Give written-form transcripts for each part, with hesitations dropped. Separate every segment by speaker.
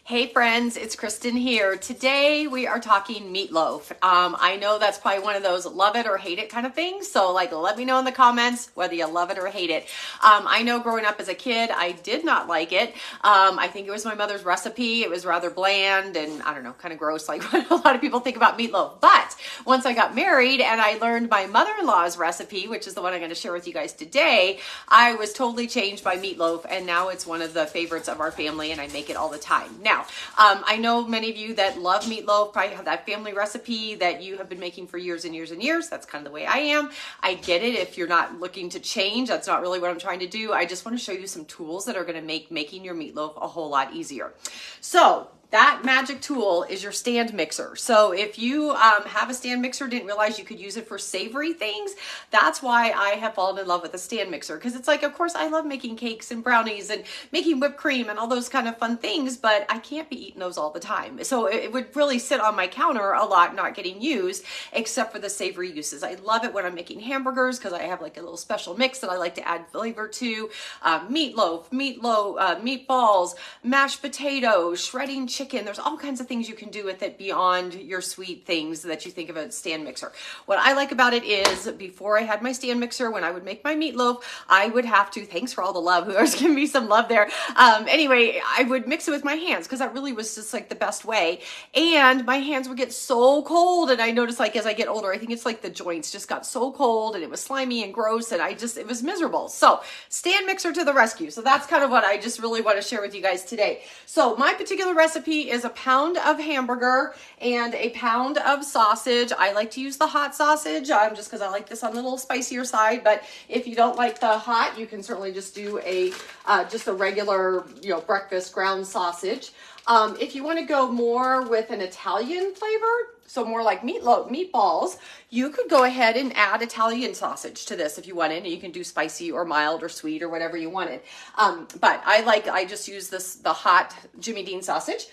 Speaker 1: Hey friends, it's Kristen here. Today we are talking meatloaf. I know that's probably one of those love it or hate it kind of things. So let me know in the comments whether you love it or hate it. I know growing up as a kid, I did not like it. I think it was my mother's recipe. It was rather bland and I don't know, kind of gross like what a lot of people think about meatloaf. But once I got married and I learned my mother-in-law's recipe, which is the one I'm going to share with you guys today, I was totally changed by meatloaf and now it's one of the favorites of our family and I make it all the time. Now, I know many of you that love meatloaf probably have that family recipe that you have been making for years and years and years. That's kind of the way I am. I get it if you're not looking to change. That's not really what I'm trying to do. I just want to show you some tools that are going to make making your meatloaf a whole lot easier. So that magic tool is your stand mixer. So if you have a stand mixer, didn't realize you could use it for savory things, that's why I have fallen in love with a stand mixer. Because it's like, of course, I love making cakes and brownies and making whipped cream and all those kind of fun things, but I can't be eating those all the time. So it would really sit on my counter a lot, not getting used, except for the savory uses. I love it when I'm making hamburgers because I have like a little special mix that I like to add flavor to. Meatloaf, meatballs, mashed potatoes, shredding chicken. There's all kinds of things you can do with it beyond your sweet things that you think of a stand mixer. What I like about it is before I had my stand mixer, when I would make my meatloaf, I would have to, thanks for all the love, whoever's giving me some love there. Anyway, I would mix it with my hands because that really was just like the best way. And my hands would get so cold. And I noticed like as I get older, I think it's like the joints just got so cold and it was slimy and gross and it was miserable. So stand mixer to the rescue. So that's kind of what I just really want to share with you guys today. So my particular recipe is a pound of hamburger and a pound of sausage. I like to use the hot sausage just because I like this on the little spicier side. But if you don't like the hot, you can certainly just do just a regular, breakfast ground sausage. If you want to go more with an Italian flavor, so more like meatballs, you could go ahead and add Italian sausage to this if you wanted. You can do spicy or mild or sweet or whatever you wanted. But I just use the hot Jimmy Dean sausage.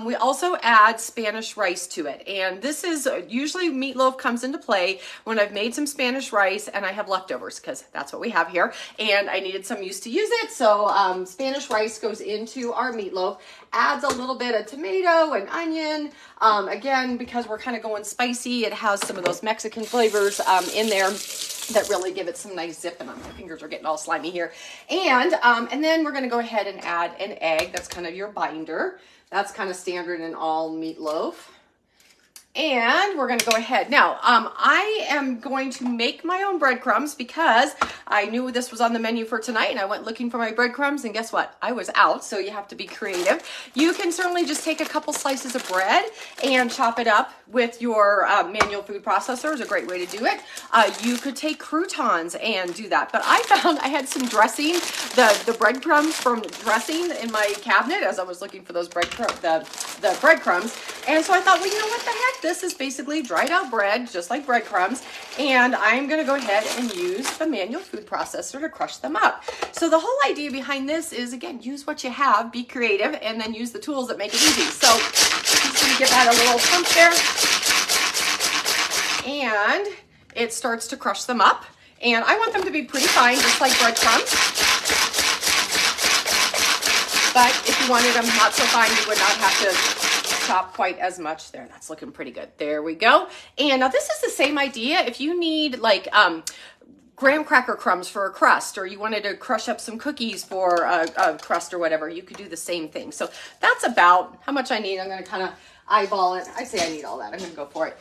Speaker 1: We also add Spanish rice to it. And this is usually meatloaf comes into play when I've made some Spanish rice and I have leftovers because that's what we have here. And I needed some use to use it. So Spanish rice goes into our meatloaf, adds a little bit of tomato and onion. Again, because we're kind of going spicy, it has some of those Mexican flavors in there that really give it some nice zip, and my fingers are getting all slimy here. And then we're going to go ahead and add an egg. That's kind of your binder. That's kind of standard in all meatloaf. And we're going to go ahead. Now, I am going to make my own breadcrumbs because I knew this was on the menu for tonight and I went looking for my breadcrumbs and guess what? I was out, so you have to be creative. You can certainly just take a couple slices of bread and chop it up with your manual food processor is a great way to do it. You could take croutons and do that, but I found I had some dressing, the breadcrumbs from dressing in my cabinet as I was looking for those the breadcrumbs. And so I thought, well, you know what the heck? This is basically dried out bread, just like breadcrumbs. And I'm going to go ahead and use the manual food processor to crush them up. So the whole idea behind this is, again, use what you have, be creative, and then use the tools that make it easy. So I'm just going to give that a little pump there. And it starts to crush them up. And I want them to be pretty fine, just like breadcrumbs. But if you wanted them not so fine, you would not have to chop quite as much there. That's looking pretty good. There we go. And now this is the same idea. If you need like graham cracker crumbs for a crust, or you wanted to crush up some cookies for a crust or whatever, you could do the same thing. So that's about how much I need. I'm going to kind of eyeball it. I say I need all that. I'm going to go for it.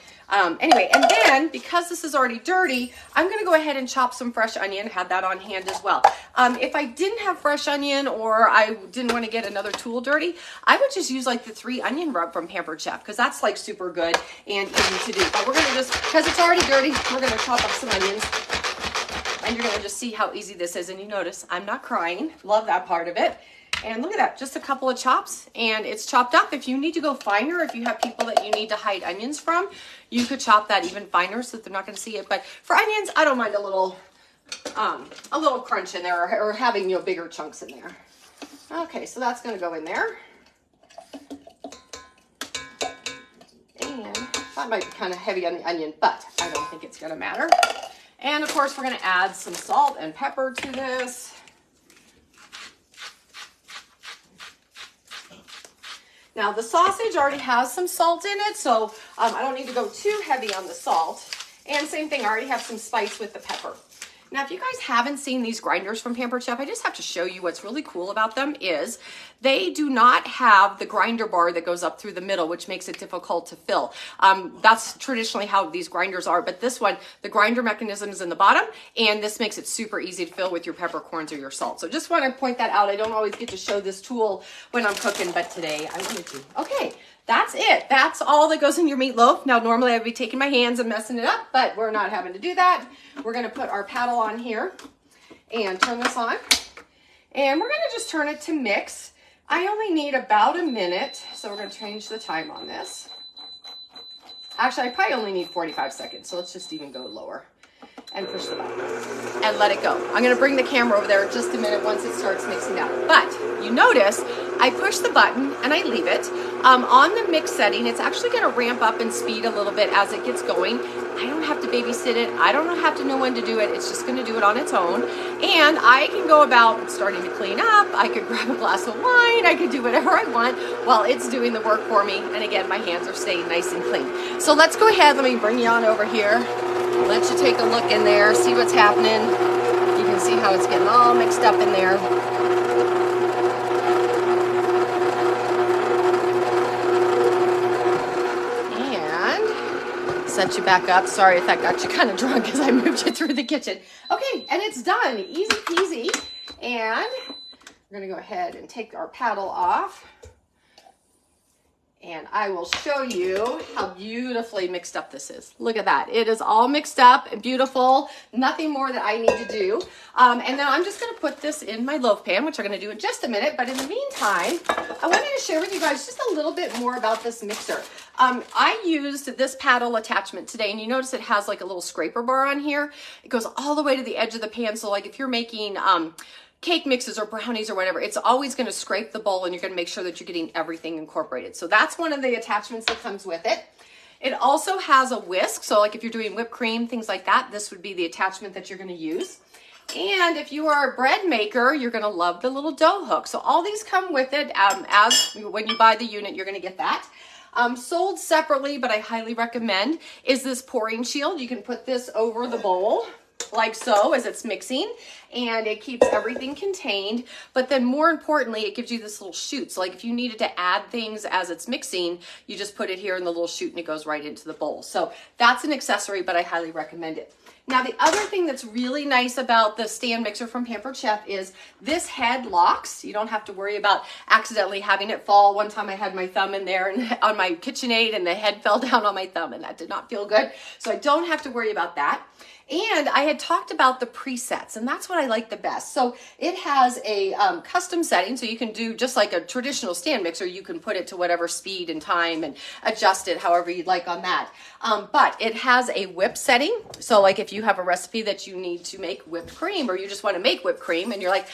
Speaker 1: Anyway, and then because this is already dirty, I'm going to go ahead and chop some fresh onion, have that on hand as well. If I didn't have fresh onion or I didn't want to get another tool dirty, I would just use like the 3 onion rub from Pampered Chef because that's like super good and easy to do. But we're going to just, because it's already dirty, we're going to chop up some onions. And you're going to just see how easy this is. And you notice I'm not crying. Love that part of it. And look at that, just a couple of chops and it's chopped up. If you need to go finer, if you have people that you need to hide onions from, you could chop that even finer so that they're not going to see it. But for onions, I don't mind a little crunch in there or having, bigger chunks in there. Okay, so that's going to go in there. And that might be kind of heavy on the onion, but I don't think it's going to matter. And of course, we're going to add some salt and pepper to this. Now the sausage already has some salt in it, so I don't need to go too heavy on the salt. And same thing, I already have some spice with the pepper. Now, if you guys haven't seen these grinders from Pampered Chef, I just have to show you what's really cool about them is they do not have the grinder bar that goes up through the middle, which makes it difficult to fill. That's traditionally how these grinders are, but this one, the grinder mechanism is in the bottom, and this makes it super easy to fill with your peppercorns or your salt. So just want to point that out. I don't always get to show this tool when I'm cooking, but today I wanted to. Okay. That's it. That's all that goes in your meatloaf. Now, normally I'd be taking my hands and messing it up, but we're not having to do that. We're going to put our paddle on here and turn this on. And we're going to just turn it to mix. I only need about a minute, so we're going to change the time on this. Actually, I probably only need 45 seconds, so let's just even go lower and push the button and let it go. I'm going to bring the camera over there in just a minute once it starts mixing down. But you notice I push the button and I leave it. On the mix setting, it's actually going to ramp up in speed a little bit as it gets going. I don't have to babysit it. I don't have to know when to do it. It's just going to do it on its own. And I can go about starting to clean up. I could grab a glass of wine. I could do whatever I want while it's doing the work for me. And again, my hands are staying nice and clean. So let's go ahead. Let me bring you on over here. Let you take a look in there, see what's happening. You can see how it's getting all mixed up in there. And set you back up. Sorry if that got you kind of drunk as I moved you through the kitchen. Okay, and it's done. Easy peasy. And we're going to go ahead and take our paddle off. And I will show you how beautifully mixed up this is. Look at that. It is all mixed up and beautiful. Nothing more that I need to do. And then I'm just going to put this in my loaf pan, which I'm going to do in just a minute. But in the meantime, I wanted to share with you guys just a little bit more about this mixer. I used this paddle attachment today, and you notice it has like a little scraper bar on here. It goes all the way to the edge of the pan. So like if you're making cake mixes or brownies or whatever, it's always going to scrape the bowl and you're going to make sure that you're getting everything incorporated. So that's one of the attachments that comes with it. It also has a whisk. So like if you're doing whipped cream, things like that, this would be the attachment that you're going to use. And if you are a bread maker, you're going to love the little dough hook. So all these come with it. As when you buy the unit, you're going to get that. Sold separately, but I highly recommend, is this pouring shield. You can put this over the bowl like so as it's mixing, and it keeps everything contained. But then more importantly, it gives you this little chute. So like if you needed to add things as it's mixing, you just put it here in the little chute and it goes right into the bowl. So that's an accessory, but I highly recommend it. Now, the other thing that's really nice about the stand mixer from Pampered Chef is this head locks. You don't have to worry about accidentally having it fall. One time I had my thumb in there and on my KitchenAid and the head fell down on my thumb, and that did not feel good. So I don't have to worry about that. And I had talked about the presets, and that's what I like the best. So it has a custom setting, so you can do just like a traditional stand mixer. You can put it to whatever speed and time and adjust it however you'd like on that. But it has a whip setting. So like if you have a recipe that you need to make whipped cream, or you just want to make whipped cream and you're like,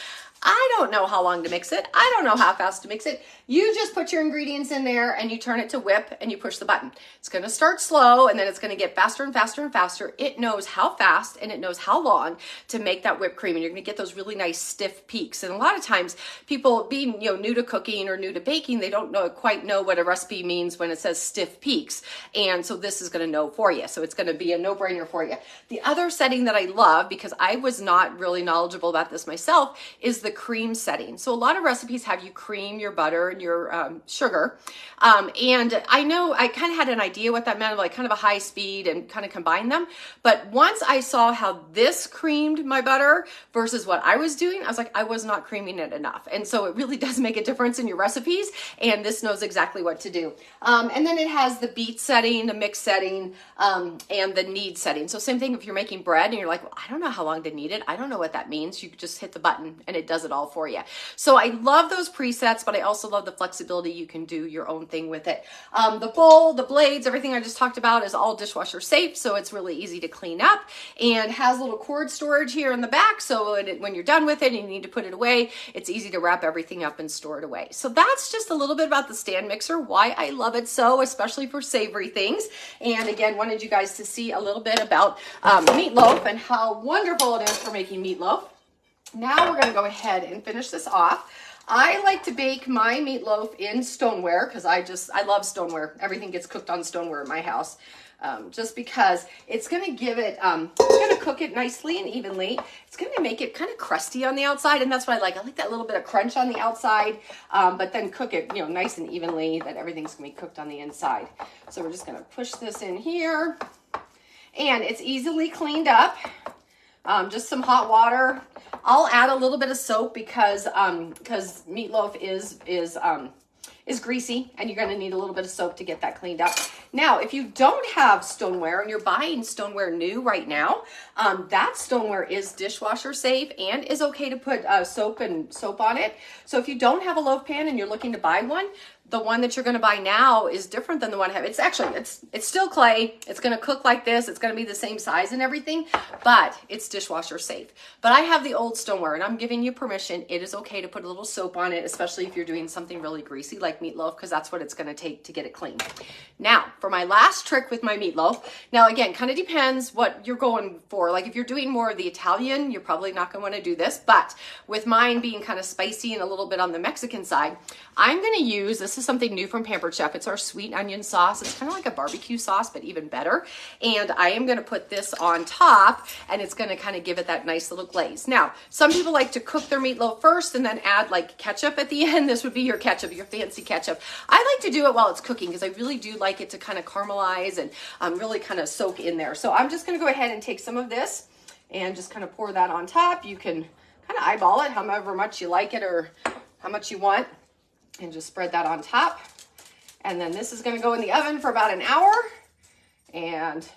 Speaker 1: I don't know how long to mix it. I don't know how fast to mix it. You just put your ingredients in there and you turn it to whip and you push the button. It's going to start slow and then it's going to get faster and faster and faster. It knows how fast and it knows how long to make that whipped cream, and you're going to get those really nice stiff peaks. And a lot of times people being new to cooking or new to baking, they don't quite know what a recipe means when it says stiff peaks. And so this is going to know for you. So it's going to be a no-brainer for you. The other setting that I love, because I was not really knowledgeable about this myself, is the cream setting. So a lot of recipes have you cream your butter and your sugar. And I know I kind of had an idea what that meant, like kind of a high speed and kind of combine them. But once I saw how this creamed my butter versus what I was doing, I was like, I was not creaming it enough. And so it really does make a difference in your recipes. And this knows exactly what to do. And then it has the beat setting, the mix setting, and the knead setting. So same thing if you're making bread and you're like, well, I don't know how long to knead it. I don't know what that means. You just hit the button and it does it all for you. So I love those presets, but I also love the flexibility. You can do your own thing with it. The bowl, the blades, everything I just talked about is all dishwasher safe. So it's really easy to clean up, and has little cord storage here in the back. So when you're done with it and you need to put it away, it's easy to wrap everything up and store it away. So that's just a little bit about the stand mixer, why I love it so, especially for savory things. And again, wanted you guys to see a little bit about meatloaf and how wonderful it is for making meatloaf. Now we're going to go ahead and finish this off. I like to bake my meatloaf in stoneware because I love stoneware. Everything gets cooked on stoneware in my house. Just because it's going to give it, it's going to cook it nicely and evenly. It's going to make it kind of crusty on the outside, and that's what I like. I like that little bit of crunch on the outside, but then cook it, you know, nice and evenly, that everything's going to be cooked on the inside. So we're just going to push this in here, and it's easily cleaned up. Just some hot water. I'll add a little bit of soap because meatloaf is greasy, and you're going to need a little bit of soap to get that cleaned up. Now, if you don't have stoneware and you're buying stoneware new right now, that stoneware is dishwasher safe and is okay to put soap on it. So if you don't have a loaf pan and you're looking to buy one, the one that you're going to buy now is different than the one I have. It's actually, it's still clay. It's going to cook like this. It's going to be the same size and everything, but it's dishwasher safe. But I have the old stoneware, and I'm giving you permission. It is okay to put a little soap on it, especially if you're doing something really greasy like meatloaf, because that's what it's going to take to get it clean. Now, for my last trick with my meatloaf, now again, kind of depends what you're going for. Like if you're doing more of the Italian, you're probably not going to want to do this, but with mine being kind of spicy and a little bit on the Mexican side, I'm going to use, this is something new from Pampered Chef. It's our sweet onion sauce. It's kind of like a barbecue sauce, but even better. And I am going to put this on top, and it's going to kind of give it that nice little glaze. Now, some people like to cook their meatloaf first and then add like ketchup at the end. This would be your ketchup, your fancy ketchup. I like to do it while it's cooking because I really do like it to kind of caramelize and really kind of soak in there. So I'm just going to go ahead and take some of this and just kind of pour that on top. You can kind of eyeball it however much you like it or how much you want, and just spread that on top. And then this is going to go in the oven for about an hour, and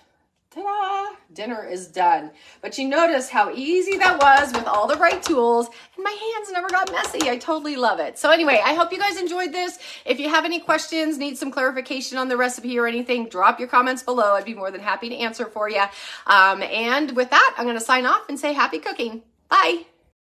Speaker 1: ta-da, dinner is done. But you notice how easy that was with all the right tools, and my hands never got messy. I totally love it. So anyway, I hope you guys enjoyed this. If you have any questions, need some clarification on the recipe or anything, drop your comments below. I'd be more than happy to answer for you. And with that, I'm going to sign off and say happy cooking. Bye.